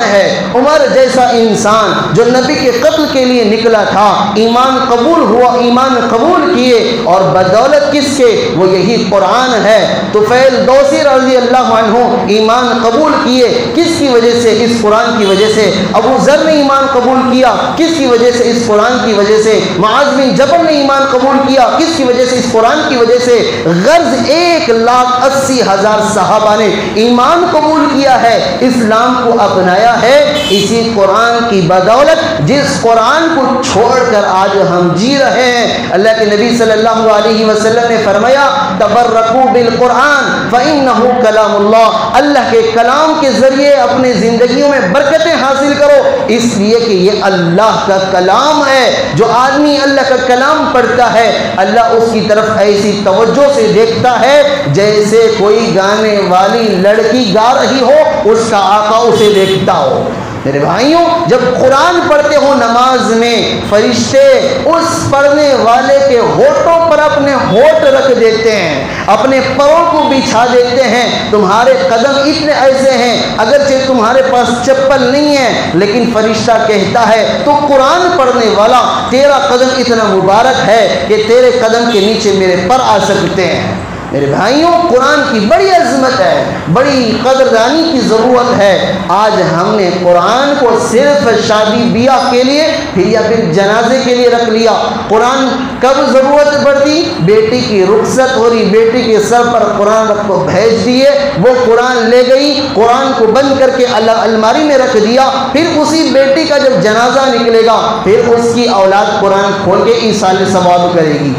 ہے عمر جیسا انسان جو نبی کے قتل کے لیے نکلا تھا، ایمان قبول ہوا، ایمان قبول کیے، اور بدولت کس کے؟ وہ یہی قرآن ہے۔ طفیل دوسی رضی اللہ عنہ ایمان قبول کیے، کس کی وجہ سے؟ اس قرآن کی وجہ سے۔ ابو ذر نے ایمان قبول کیا، کس کی وجہ سے؟ اس قرآن کی وجہ سے۔ معاذ بن جبل نے ایمان قبول کیا، کس کی وجہ سے؟ اس قرآن کی وجہ سے۔ غرض 1,80,000 صحابہ نے ایمان قبول کیا ہے، اسلام کو اپنایا ہے اسی قرآن کی بدولت، جس قرآن کو چھوڑ کر آج ہم جی رہے ہیں۔ اللہ کے نبی صلی اللہ علیہ وسلم نے فرمایا تبرکوا بالقرآن فإنہ کلام اللہ، اللہ کے کلام کے ذریعے اپنے زندگیوں میں برکتیں حاصل کرو، اس لیے کہ یہ اللہ کا کلام ہے۔ جو آدمی اللہ کا کلام پڑھتا ہے اللہ اس کی طرف ایسی توجہ سے دیکھتا ہے جیسے کوئی گانے والی لڑکی گا رہی ہو، اس کا آقا اسے دیکھتا ہو۔ میرے بھائیوں، جب قرآن پڑھتے ہو نماز میں، فرشتے اس پڑھنے والے کے ہونٹوں پر اپنے ہونٹ رکھ دیتے ہیں، اپنے پروں کو بچھا دیتے ہیں۔ تمہارے قدم اتنے ایسے ہیں، اگرچہ تمہارے پاس چپل نہیں ہے لیکن فرشتہ کہتا ہے تو قرآن پڑھنے والا تیرا قدم اتنا مبارک ہے کہ تیرے قدم کے نیچے میرے پر آ سکتے ہیں۔ میرے بھائیوں، قرآن کی بڑی عظمت ہے، بڑی قدردانی کی ضرورت ہے۔ آج ہم نے قرآن کو صرف شادی بیاہ کے لیے یا پھر جنازے کے لیے رکھ لیا۔ قرآن کب ضرورت پڑتی؟ بیٹی کی رخصت ہو رہی، بیٹی کے سر پر قرآن رکھ کو بھیج دیے، وہ قرآن لے گئی، قرآن کو بند کر کے الماری میں رکھ دیا، پھر اسی بیٹی کا جب جنازہ نکلے گا پھر اس کی اولاد قرآن کھول کے ایصال ثواب کرے گی۔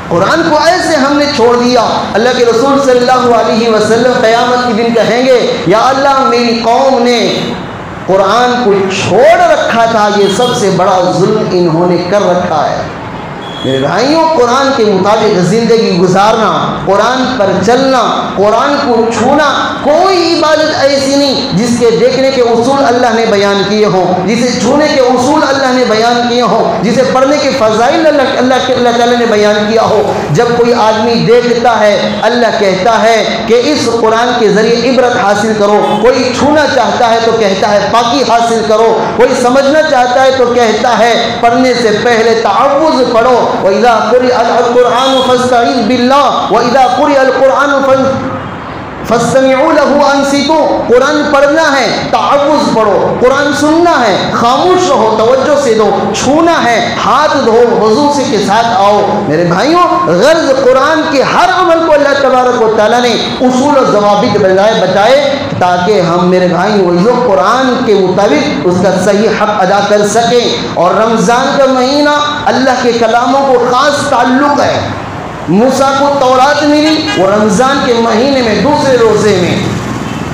قرآن کو ایسے ہم نے چھوڑ دیا۔ اللہ کے رسول صلی اللہ علیہ وسلم قیامت کے دن کہیں گے یا اللہ میری قوم نے قرآن کو چھوڑ رکھا تھا، یہ سب سے بڑا ظلم انہوں نے کر رکھا ہے۔ میرے بھائیوں، قرآن کے مطابق زندگی گزارنا، قرآن پر چلنا، قرآن کو چھونا، کوئی عبادت ایسی نہیں جس کے دیکھنے کے اصول اللہ نے بیان کیے ہوں، جسے چھونے کے اصول اللہ نے بیان کیے ہوں، جسے پڑھنے کے فضائل اللہ تعالیٰ نے بیان کیا ہو۔ جب کوئی آدمی دیکھتا ہے اللہ کہتا ہے کہ اس قرآن کے ذریعے عبرت حاصل کرو، کوئی چھونا چاہتا ہے تو کہتا ہے پاکی حاصل کرو، کوئی سمجھنا چاہتا ہے تو کہتا ہے پڑھنے سے پہلے تعوذ پڑھو، وَإِذَا قُرِئَ الْقُرْآنُ فَاسْتَعِذْ بِاللَّهِ وَإِذَا قُرِئَ الْقُرْآنُ فَاسْتَمِعُوا لَهُ وَأَنصِتُوا۔ قرآن پڑھنا ہے تعوذ پڑھو، قرآن سننا ہے خاموش رہو، توجہ سے دو، چھونا ہے ہاتھ دھو، وضو سے کے ساتھ آؤ۔ میرے بھائیوں، غرض قرآن کے ہر عمل کو اللہ تبارک و تعالیٰ نے اصول و ضوابط بتائے تاکہ ہم میرے بھائیوں قرآن کے مطابق اس کا صحیح حق ادا کر سکیں۔ اور رمضان کا مہینہ اللہ کے کلاموں کو خاص تعلق ہے۔ موسیٰ کو تورات ملی وہ رمضان کے مہینے میں دوسرے روزے میں،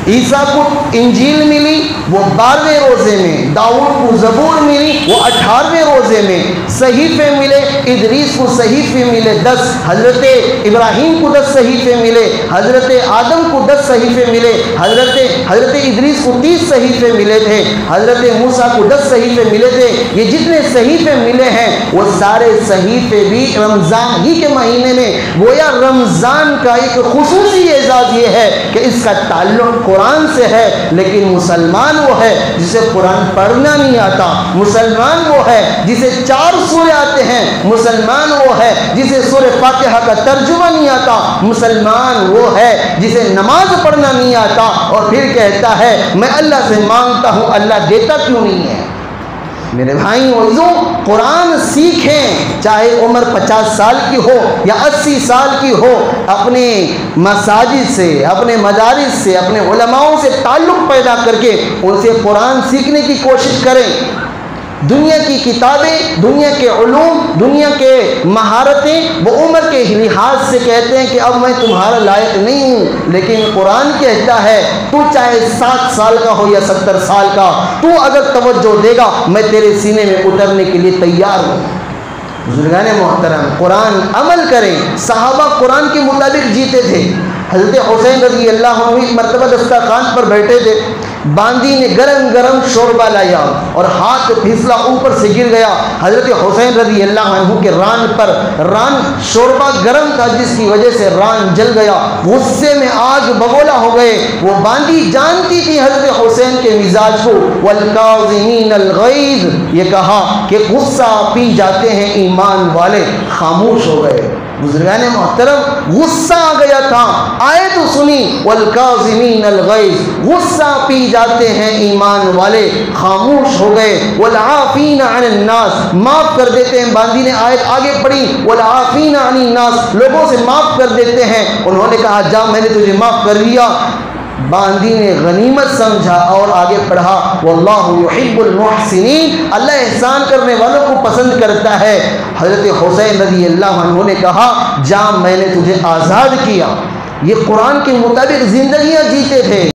عیسیٰ کو انجیل ملی وہ 12ویں روزے میں، داؤد کو زبور ملی وہ 18ویں روزے میں، صحیفے ملے ادریس کو صحیفے ملے 10، حضرت ابراہیم کو 10 صحیفے ملے، حضرت آدم کو 10 صحیفے ملے، حضرت ادریس کو 30 صحیفے ملے تھے، حضرت موسیٰ کو 10 صحیفے ملے تھے۔ یہ جتنے صحیفے ملے ہیں وہ سارے صحیفے بھی رمضان ہی کے مہینے میں، گویا رمضان کا ایک خصوصی اعزاز یہ ہے کہ اس کا تعلق قرآن سے ہے۔ لیکن مسلمان وہ ہے جسے قرآن پڑھنا نہیں آتا، مسلمان وہ ہے جسے 4 سورے آتے ہیں، مسلمان وہ ہے جسے سورہ فاتحہ کا ترجمہ نہیں آتا، مسلمان وہ ہے جسے نماز پڑھنا نہیں آتا اور پھر کہتا ہے میں اللہ سے مانگتا ہوں اللہ دیتا کیوں نہیں ہے۔ میرے بھائیوں، قرآن سیکھیں، چاہے عمر 50 سال کی ہو یا 80 سال کی ہو، اپنے مساجد سے، اپنے مدارس سے، اپنے علماؤں سے تعلق پیدا کر کے ان سے قرآن سیکھنے کی کوشش کریں۔ دنیا کی کتابیں، دنیا کے علوم، دنیا کے مہارتیں وہ عمر کے لحاظ سے کہتے ہیں کہ اب میں تمہارا لائق نہیں ہوں، لیکن قرآن کہتا ہے تو چاہے 7 سال کا ہو یا 70 سال کا، تو اگر توجہ دے گا میں تیرے سینے میں اترنے کے لیے تیار ہوں۔ بزرگان محترم، قرآن عمل کریں۔ صحابہ قرآن کے مطابق جیتے تھے۔ حضرت حسین رضی اللہ عنہ ایک مرتبہ دسترخوان پر بیٹھے تھے، باندی نے گرم گرم شوربہ لایا اور ہاتھ پھسلا اوپر سے گر گیا حضرت حسین رضی اللہ عنہ کے ران پر. ران شوربہ گرم تھا جس کی وجہ سے ران جل گیا. غصے میں آگ بگولا ہو گئے. وہ باندی جانتی تھی حضرت حسین کے مزاج کو. والکاظمین الغیظ، یہ کہا کہ غصہ پی جاتے ہیں ایمان والے. خاموش ہو گئے. بزرگان محترم غصہ آ گیا تھا. آیت سنی والکاظمین الغیظ، غصہ پی جاتے ہیں ایمان والے. خاموش ہو گئے. والعافین عن الناس، معاف کر دیتے ہیں. باندی نے آیت آگے پڑھی والعافین عن الناس، لوگوں سے معاف کر دیتے ہیں. انہوں نے کہا جا میں نے تجھے معاف کر دیا. باندی نے غنیمت سمجھا اور آگے پڑھا واللہ یحب المحسنین، اللہ احسان کرنے والوں کو پسند کرتا ہے. حضرت حسین رضی اللہ عنہ نے کہا جا میں نے تجھے آزاد کیا. یہ قرآن کے مطابق زندگیاں جیتے تھے.